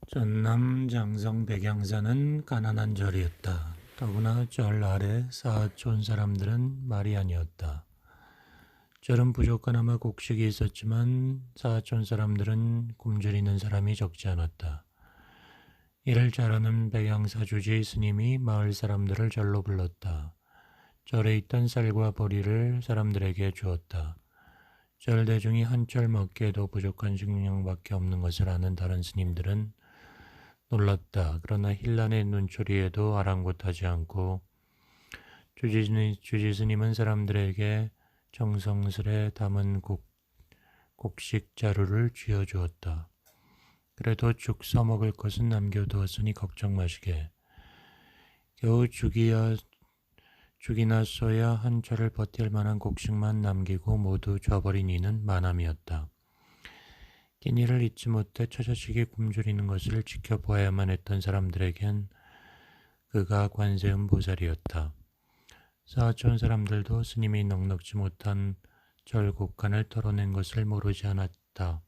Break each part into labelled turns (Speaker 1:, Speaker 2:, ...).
Speaker 1: 전남 장성 백양사는 가난한 절이었다. 더구나 절 아래 사촌 사람들은 말이 아니었다. 절은 부족하나마 곡식이 있었지만 사촌 사람들은 굶주리는 사람이 적지 않았다. 이를 잘 아는 백양사 주지 스님이 마을 사람들을 절로 불렀다. 절에 있던 쌀과 보리를 사람들에게 주었다. 절 대중이 한철 먹기에도 부족한 식량밖에 없는 것을 아는 다른 스님들은 놀랐다. 그러나 힐란의 눈초리에도 아랑곳하지 않고 주지스님은 사람들에게 정성스레 담은 곡식 자루를 쥐어주었다. 그래도 죽 써먹을 것은 남겨두었으니 걱정 마시게. 겨우 죽이나 써야 한철을 버틸 만한 곡식만 남기고 모두 줘버린 이는 만함이었다. 끼니를 잊지 못해 처자식이 굶주리는 것을 지켜보아야만 했던 사람들에겐 그가 관세음 보살이었다. 사촌 사람들도 스님이 넉넉지 못한 절곡간을 털어낸 것을 모르지 않았다.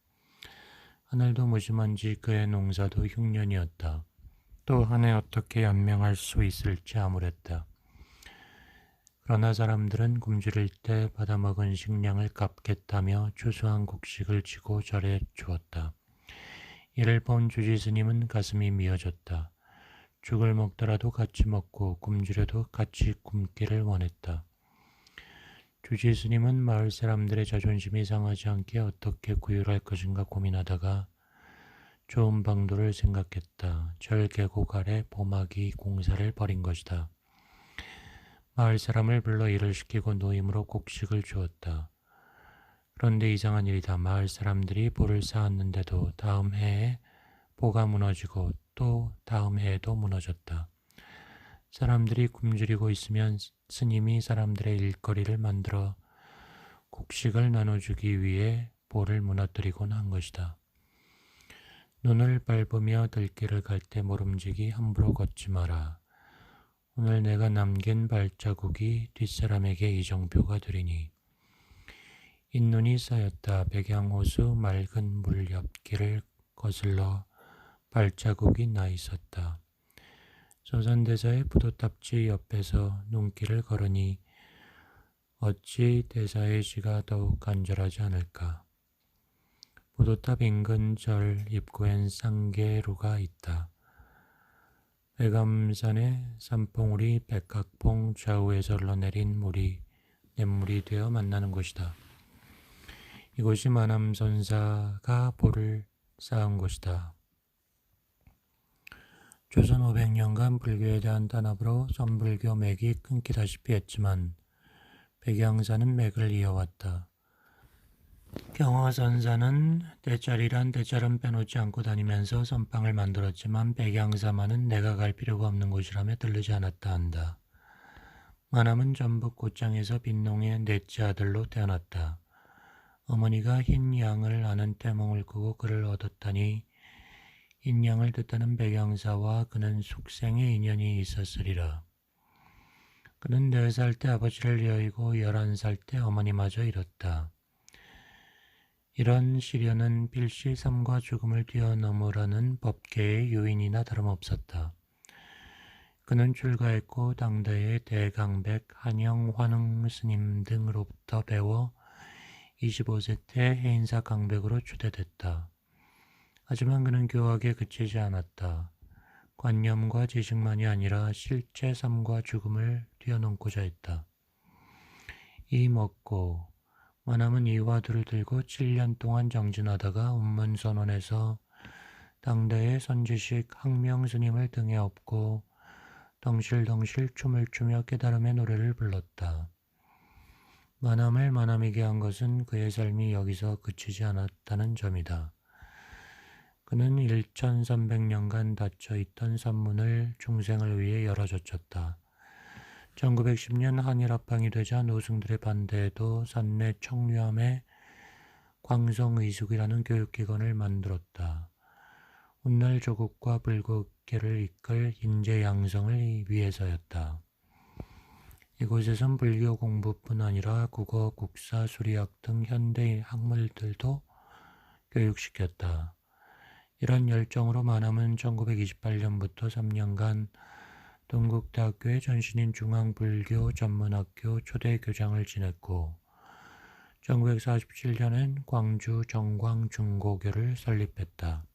Speaker 1: 하늘도 무심한지 그의 농사도 흉년이었다. 또 한 해 어떻게 연명할 수 있을지 암울했다. 그러나 사람들은 굶주릴 때 받아먹은 식량을 갚겠다며 추수한 곡식을 지고 절에 주었다. 이를 본 주지스님은 가슴이 미어졌다. 죽을 먹더라도 같이 먹고 굶주려도 같이 굶기를 원했다. 주지스님은 마을 사람들의 자존심이 상하지 않게 어떻게 구휼할 것인가 고민하다가 좋은 방도를 생각했다. 절 계곡 아래 보마기 공사를 벌인 것이다. 마을 사람을 불러 일을 시키고 노임으로 곡식을 주었다. 그런데 이상한 일이다. 마을 사람들이 보를 쌓았는데도 다음 해에 보가 무너지고 또 다음 해에도 무너졌다. 사람들이 굶주리고 있으면 스님이 사람들의 일거리를 만들어 곡식을 나눠주기 위해 보를 무너뜨리곤 한 것이다. 눈을 밟으며 들길을 갈 때 모름지기 함부로 걷지 마라. 오늘 내가 남긴 발자국이 뒷사람에게 이정표가 되리니. 잇눈이 쌓였다. 백양호수 맑은 물 옆길을 거슬러 발자국이 나 있었다. 조선대사의 부도탑지 옆에서 눈길을 걸으니 어찌 대사의 시가 더욱 간절하지 않을까. 부도탑 인근 절 입구엔 쌍계루가 있다. 백암산의 산봉우리 백각봉 좌우에서 흘러내린 물이 냇물이 되어 만나는 곳이다. 이곳이 만암선사가 보를 쌓은 곳이다. 조선 500년간 불교에 대한 탄압으로 선불교 맥이 끊기다시피 했지만 백양사는 맥을 이어왔다. 경화선사는 대짜리란 대짜름 빼놓지 않고 다니면서 선방을 만들었지만 백양사만은 내가 갈 필요가 없는 곳이라며 들르지 않았다 한다. 만암은 전북 고창에서 빈농의 넷째 아들로 태어났다. 어머니가 흰 양을 아는 태몽을 꾸고 그를 얻었다니 흰 양을 뜻하는 백양사와 그는 숙생의 인연이 있었으리라. 그는 4살 때 아버지를 여의고 11살 때 어머니마저 잃었다. 이런 시련은 필시 삶과 죽음을 뛰어넘으라는 법계의 요인이나 다름없었다. 그는 출가했고 당대의 대강백, 한영, 환흥 스님 등으로부터 배워 25세 때 해인사 강백으로 추대됐다. 하지만 그는 교학에 그치지 않았다. 관념과 지식만이 아니라 실제 삶과 죽음을 뛰어넘고자 했다. 이 먹고 만암은 이 화두를 들고 7년 동안 정진하다가 운문선원에서 당대의 선지식 항명 스님을 등에 업고 덩실덩실 춤을 추며 깨달음의 노래를 불렀다. 만암을 만암이게 한 것은 그의 삶이 여기서 그치지 않았다는 점이다. 그는 1300년간 닫혀있던 산문을 중생을 위해 열어젖혔다. 1910년 한일 합방이 되자 노승들의 반대에도 산내 청류함에 광성의숙이라는 교육기관을 만들었다. 훗날 조국과 불국계를 이끌 인재양성을 위해서였다. 이곳에선 불교 공부뿐 아니라 국어, 국사, 수리학 등 현대 학문들도 교육시켰다. 이런 열정으로 만함은 1928년부터 3년간 동국대학교의 전신인 중앙불교 전문학교 초대 교장을 지냈고 1947년엔 광주 정광중고교를 설립했다.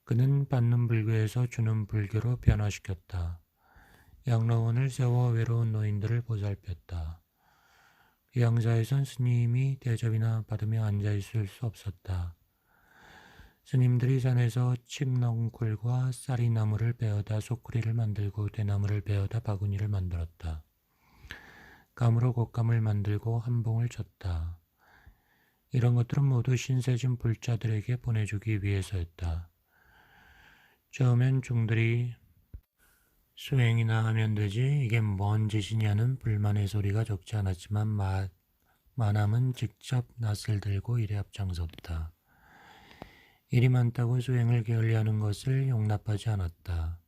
Speaker 1: 그는 받는 불교에서 주는 불교로 변화시켰다. 양로원을 세워 외로운 노인들을 보살폈다. 비양자에선 스님이 대접이나 받으며 앉아있을 수 없었다. 스님들이 산에서 칡넝쿨과 쌀이나무를 베어다 소쿠리를 만들고 대나무를 베어다 바구니를 만들었다. 감으로 곶감을 만들고 한봉을 쳤다. 이런 것들은 모두 신세진 불자들에게 보내주기 위해서였다. 처음엔 중들이 수행이나 하면 되지 이게 뭔 짓이냐는 불만의 소리가 적지 않았지만 만함은 직접 낯을 들고 일에 앞장섰다. 일이 많다고 수행을 게을리하는 것을 용납하지 않았다.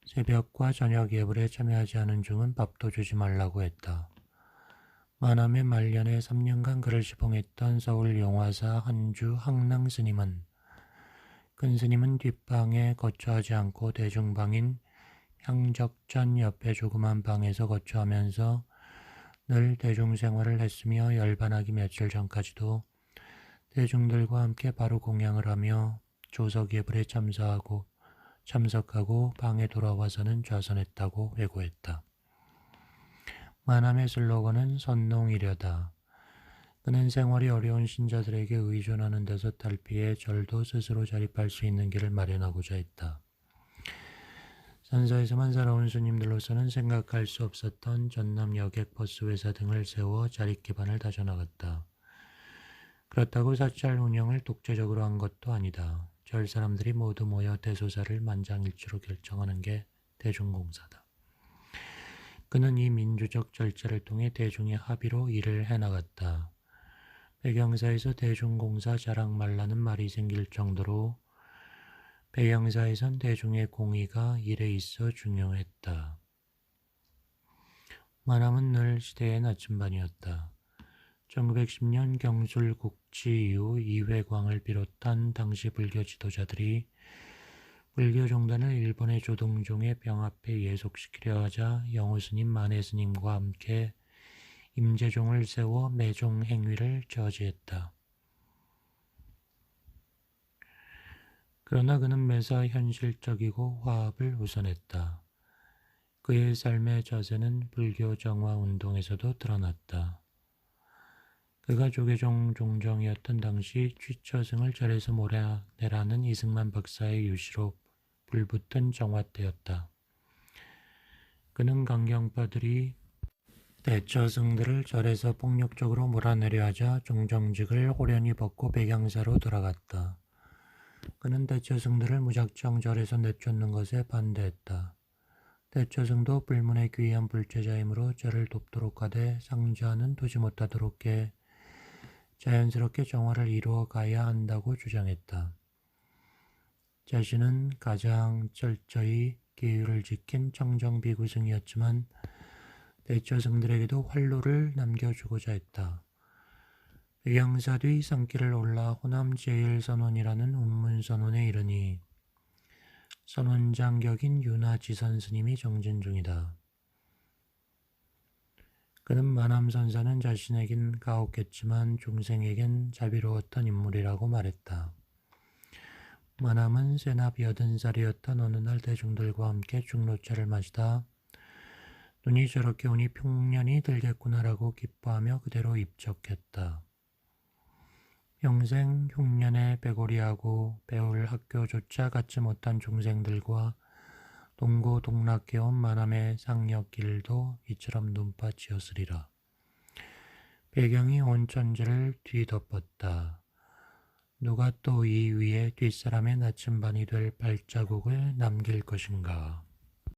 Speaker 1: 새벽과 저녁 예불에 참여하지 않은 중은 밥도 주지 말라고 했다. 만함의 말년에 3년간 그를 시봉했던 서울 용화사 한주 항랑 스님은 큰 스님은 뒷방에 거처하지 않고 대중방인 향적전 옆에 조그만 방에서 거처하면서 늘 대중생활을 했으며 열반하기 며칠 전까지도 대중들과 함께 바로 공양을 하며 조석 예불에 참석하고 방에 돌아와서는 좌선했다고 회고했다. 만함의 슬로건은 선농이려다. 그는 생활이 어려운 신자들에게 의존하는 데서 탈피해 절도 스스로 자립할 수 있는 길을 마련하고자 했다. 산사에서만 살아온 스님들로서는 생각할 수 없었던 전남 여객 버스 회사 등을 세워 자립 기반을 다져나갔다. 그렇다고 사찰 운영을 독재적으로 한 것도 아니다. 절 사람들이 모두 모여 대소사를 만장일치로 결정하는 게 대중공사다. 그는 이 민주적 절차를 통해 대중의 합의로 일을 해나갔다. 백양사에서 대중공사 자랑 말라는 말이 생길 정도로 백양사에선 대중의 공의가 일에 있어 중요했다. 만함은 늘 시대의 나침반이었다. 1910년 경술국치 이후 이회광을 비롯한 당시 불교 지도자들이 불교 종단을 일본의 조동종의 병합에 예속시키려 하자 영호스님 만해스님과 함께 임재종을 세워 매종 행위를 저지했다. 그러나 그는 매사 현실적이고 화합을 우선했다. 그의 삶의 자세는 불교 정화 운동에서도 드러났다. 그가 조계종 종정이었던 당시 취처승을 절에서 몰아내라는 이승만 박사의 유시로 불붙은 정화 때였다. 그는 강경파들이 대처승들을 절에서 폭력적으로 몰아내려 하자 종정직을 호련히 벗고 백양사로 돌아갔다. 그는 대처승들을 무작정 절에서 내쫓는 것에 반대했다. 대처승도 불문의 귀한 불제자이므로 절을 돕도록 하되 상자는 두지 못하도록 해 자연스럽게 정화를 이루어 가야 한다고 주장했다. 자신은 가장 철저히 계율을 지킨 청정비구승이었지만 대처승들에게도 활로를 남겨주고자 했다. 백양사 뒤 산길을 올라 호남 제1선원이라는 운문선원에 이르니 선원장 격인 윤하지선 스님이 정진 중이다. 그는 만함선사는 자신에겐 가혹했지만 중생에겐 자비로웠던 인물이라고 말했다. 만함은 세납 80살이었던 어느 날 대중들과 함께 중로차를 마시다 눈이 저렇게 오니 평년이 들겠구나라고 기뻐하며 그대로 입적했다. 평생 흉년에 배고리하고 배울 학교조차 갖지 못한 중생들과 동고동락해온 만함의 상역길도 이처럼 눈밭이었으리라. 배경이 온 천지를 뒤덮었다. 누가 또 이 위에 뒷사람의 나침반이 될 발자국을 남길 것인가.